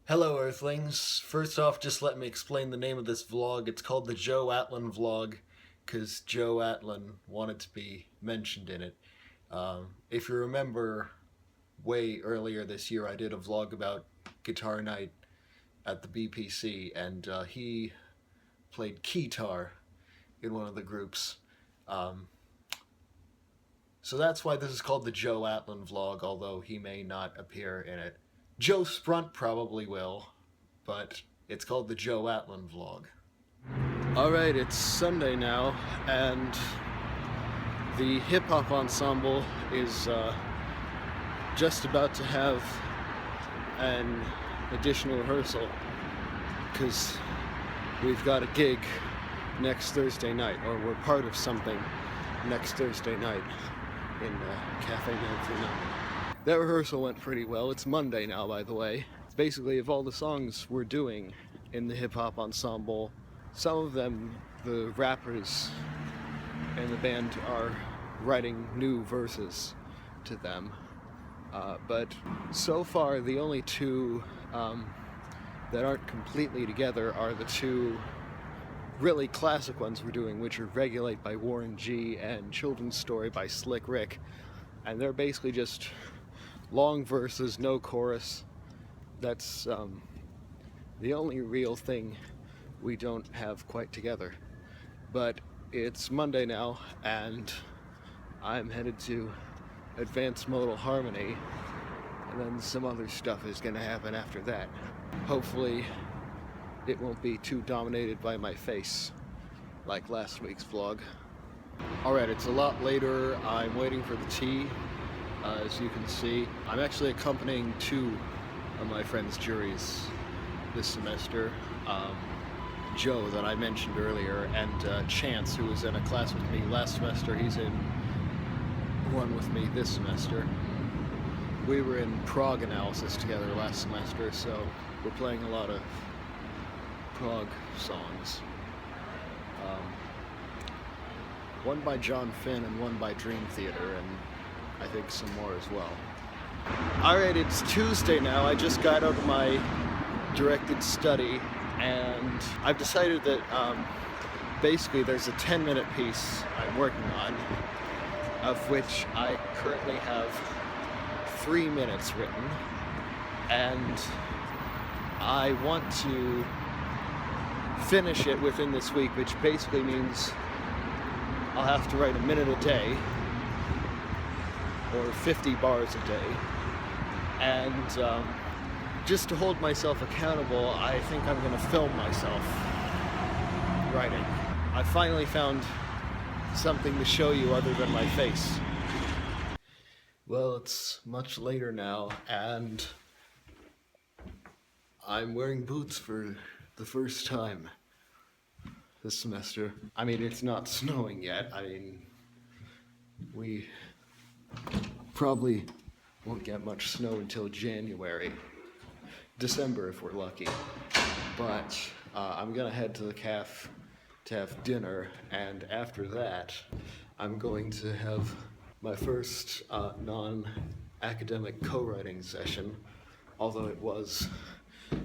Hello, Earthlings. First off, just let me explain the name of this vlog. It's called the Joe Atlan vlog, because Joe Atlan wanted to be mentioned in it. If you remember, way earlier this year, I did a vlog about guitar night at the BPC, and he played keytar in one of the groups. So that's why this is called the Joe Atlan vlog, although he may not appear in it. Joe Sprunt probably will, but it's called the Joe Atlan vlog. Alright, it's Sunday now, and the hip-hop ensemble is just about to have an additional rehearsal, because we've got a gig next Thursday night, or we're part of something next Thursday night in Cafe 939. That rehearsal went pretty well. It's Monday now, by the way. Basically, of all the songs we're doing in the hip-hop ensemble, some of them, the rappers in the band are writing new verses to them. But so far, the only two that aren't completely together are the two really classic ones we're doing, which are Regulate by Warren G and Children's Story by Slick Rick. And they're basically just long verses, no chorus. That's the only real thing we don't have quite together. But it's Monday now, and I'm headed to Advanced Modal Harmony, and then some other stuff is gonna happen after that. Hopefully it won't be too dominated by my face, like last week's vlog. Alright, it's a lot later. I'm waiting for the tea. As you can see, I'm actually accompanying two of my friends' juries this semester. Joe, that I mentioned earlier, and Chance, who was in a class with me last semester. He's in one with me this semester. We were in prog analysis together last semester, so we're playing a lot of prog songs. One by John Finn and one by Dream Theater, and I think some more as well. Alright, it's Tuesday now. I just got out of my directed study, and I've decided that basically there's a 10-minute piece I'm working on, of which I currently have 3 minutes written, and I want to finish it within this week, which basically means I'll have to write a minute a day, or 50 bars a day, and just to hold myself accountable, I think I'm going to film myself writing. I finally found something to show you other than my face. Well, it's much later now, and I'm wearing boots for the first time this semester. I mean, it's not snowing yet. I mean, we probably won't get much snow until December if we're lucky. But I'm gonna head to the cafe to have dinner, and after that I'm going to have my first non-academic co-writing session, although it was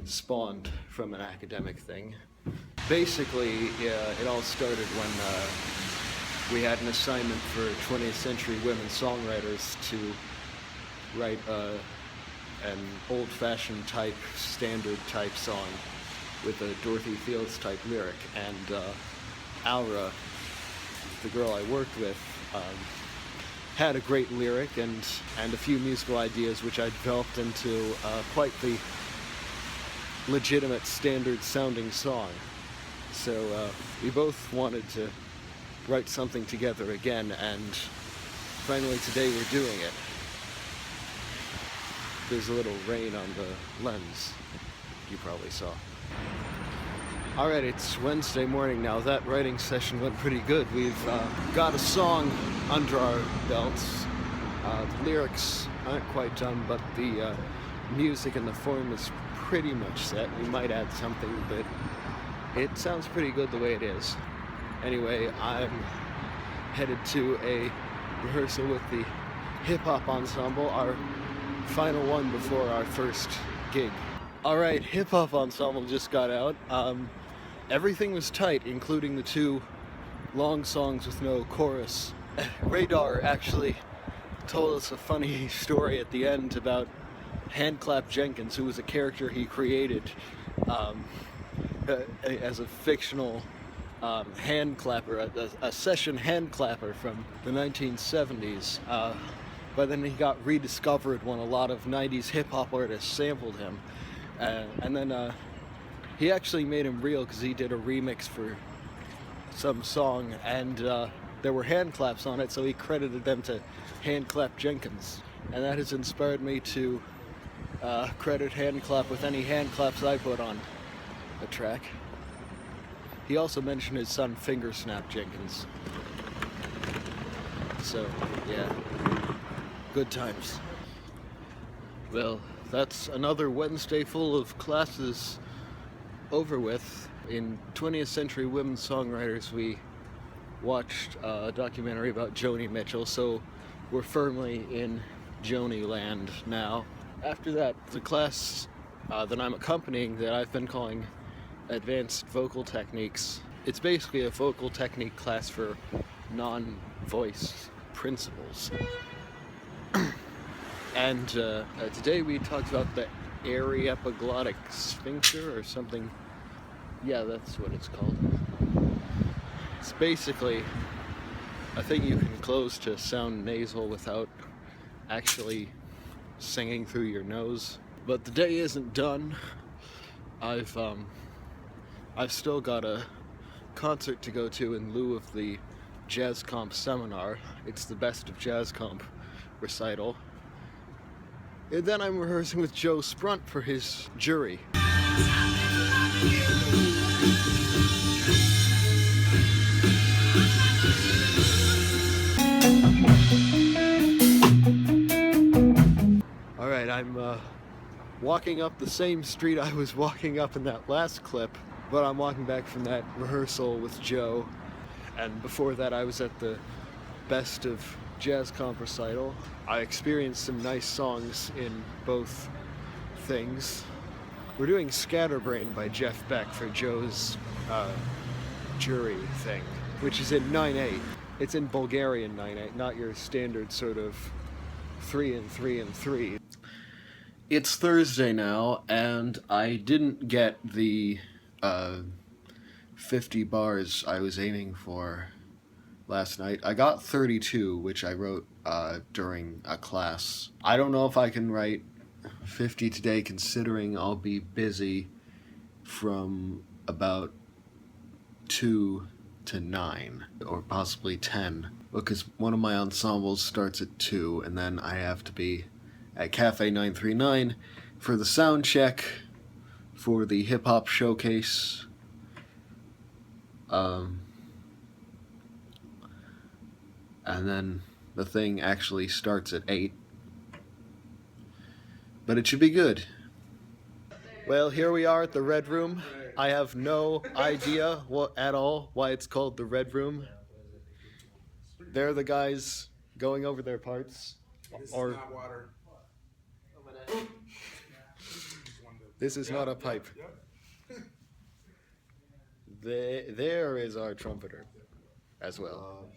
spawned from an academic thing. Basically, it all started when we had an assignment for 20th century women songwriters to write an old-fashioned type, standard type song with a Dorothy Fields type lyric, and Aura, the girl I worked with, had a great lyric and a few musical ideas which I developed into quite the legitimate standard sounding song. So we both wanted to write something together again, and finally today we're doing it. There's a little rain on the lens, you probably saw. Alright, it's Wednesday morning now. That writing session went pretty good. We've got a song under our belts. The lyrics aren't quite done, but the music and the form is pretty much set. We might add something, but it sounds pretty good the way it is. Anyway, I'm headed to a rehearsal with the hip-hop ensemble, our final one before our first gig. Alright, hip hop ensemble just got out. Everything was tight, including the 2 long songs with no chorus. Radar actually told us a funny story at the end about Handclap Jenkins, who was a character he created as a fictional hand clapper, a session hand clapper from the 1970s. But then he got rediscovered when a lot of 90s hip-hop artists sampled him. And then he actually made him real because he did a remix for some song, and there were hand claps on it, so he credited them to Handclap Jenkins. And that has inspired me to credit Handclap with any hand claps I put on a track. He also mentioned his son Fingersnap Jenkins. So, yeah, good times. Well, that's another Wednesday full of classes over with. In 20th Century Women Songwriters, we watched a documentary about Joni Mitchell, so we're firmly in Joni land now. After that, the class that I'm accompanying, that I've been calling Advanced Vocal Techniques, it's basically a vocal technique class for non-voice principles. And today we talked about the aryepiglottic sphincter or something. Yeah, that's what it's called. It's basically a thing you can close to sound nasal without actually singing through your nose. But the day isn't done. I've still got a concert to go to in lieu of the Jazz Comp seminar. It's the Best of Jazz Comp recital. And then I'm rehearsing with Joe Sprunt for his jury. Alright, I'm walking up the same street I was walking up in that last clip, but I'm walking back from that rehearsal with Joe. And before that I was at the Best of Jazz Comp recital. I experienced some nice songs in both things. We're doing Scatterbrain by Jeff Beck for Joe's jury thing, which is in 9/8. It's in Bulgarian 9/8, not your standard sort of 3 and 3 and 3. It's Thursday now, and I didn't get the 50 bars I was aiming for last night. I got 32, which I wrote during a class. I don't know if I can write 50 today, considering I'll be busy from about 2 to 9, or possibly 10, because one of my ensembles starts at 2, and then I have to be at Cafe 939 for the sound check for the hip-hop showcase. And then the thing actually starts at 8. But it should be good. Well, here we are at the Red Room. I have no idea at all why it's called the Red Room. They're the guys going over their parts. Or this is not a pipe. There is our trumpeter as well.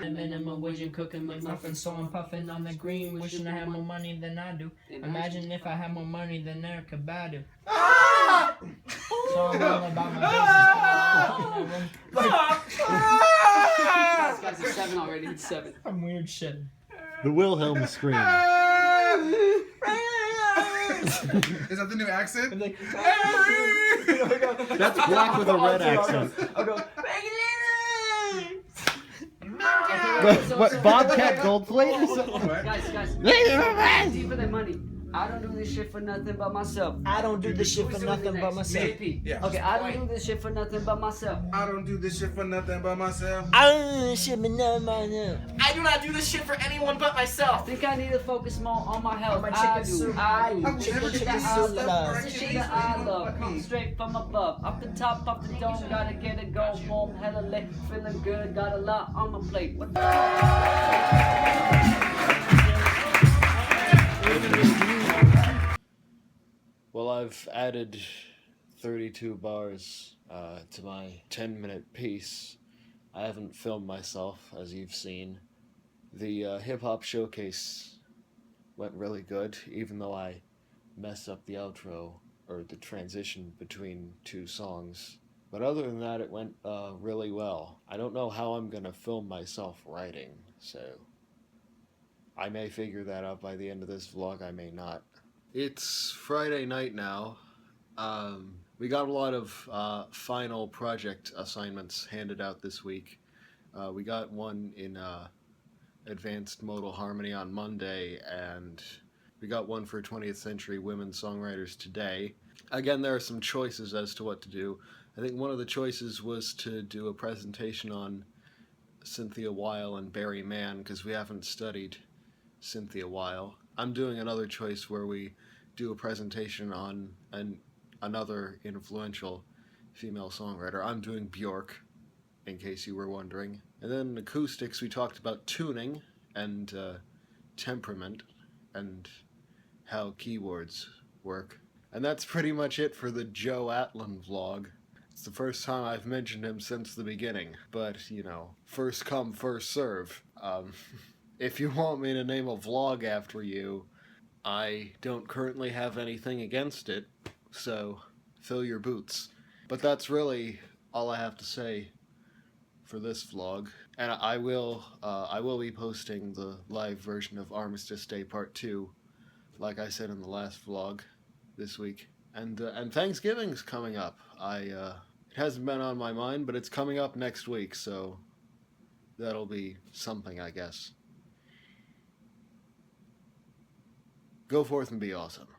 And then I'm a widget cooking my muffins, so I'm puffing on the green, wishing I had more money than I do. Imagine if I had more money than Erica Badu. So I'm all about my business. Guys, it's 7 already. It's 7. I'm weird shit. The Wilhelm scream. Is that the new accent? I'm like, That's black with a red accent. I'll go, What, Bobcat Goldthwait or something? Guys, deeper than money. I don't do this shit for nothing but myself. I don't do this shit for nothing but myself. JP. Yeah. Okay, I don't do this shit for nothing but myself. I don't do this shit for nothing but myself. I don't do this shit for nothing but myself. I do not do this shit for anyone but I myself. think I need to focus more on my health. My I chicken do. soup. I do. I'm Chicken chicken soup. soup. This shit that I love comes straight from above. Up the top of the dome, gotta get it go. Warm, hella late, feeling good. Got a lot on my plate. What the Well, I've added 32 bars to my 10-minute piece. I haven't filmed myself, as you've seen. The hip-hop showcase went really good, even though I messed up the outro, or the transition between two songs. But other than that, it went really well. I don't know how I'm gonna film myself writing, so I may figure that out by the end of this vlog, I may not. It's Friday night now. We got a lot of final project assignments handed out this week. We got one in Advanced Modal Harmony on Monday, and we got one for 20th Century Women Songwriters today. Again, there are some choices as to what to do. I think one of the choices was to do a presentation on Cynthia Weil and Barry Mann, because we haven't studied Cynthia Weil. I'm doing another choice where we do a presentation on another influential female songwriter. I'm doing Bjork, in case you were wondering. And then in acoustics, we talked about tuning and temperament and how keyboards work. And that's pretty much it for the Joe Atlan vlog. It's the first time I've mentioned him since the beginning, but, you know, first come, first serve. If you want me to name a vlog after you, I don't currently have anything against it, so fill your boots. But that's really all I have to say for this vlog. And I will be posting the live version of Armistice Day Part 2, like I said in the last vlog this week. And Thanksgiving's coming up. It hasn't been on my mind, but it's coming up next week, so that'll be something, I guess. Go forth and be awesome.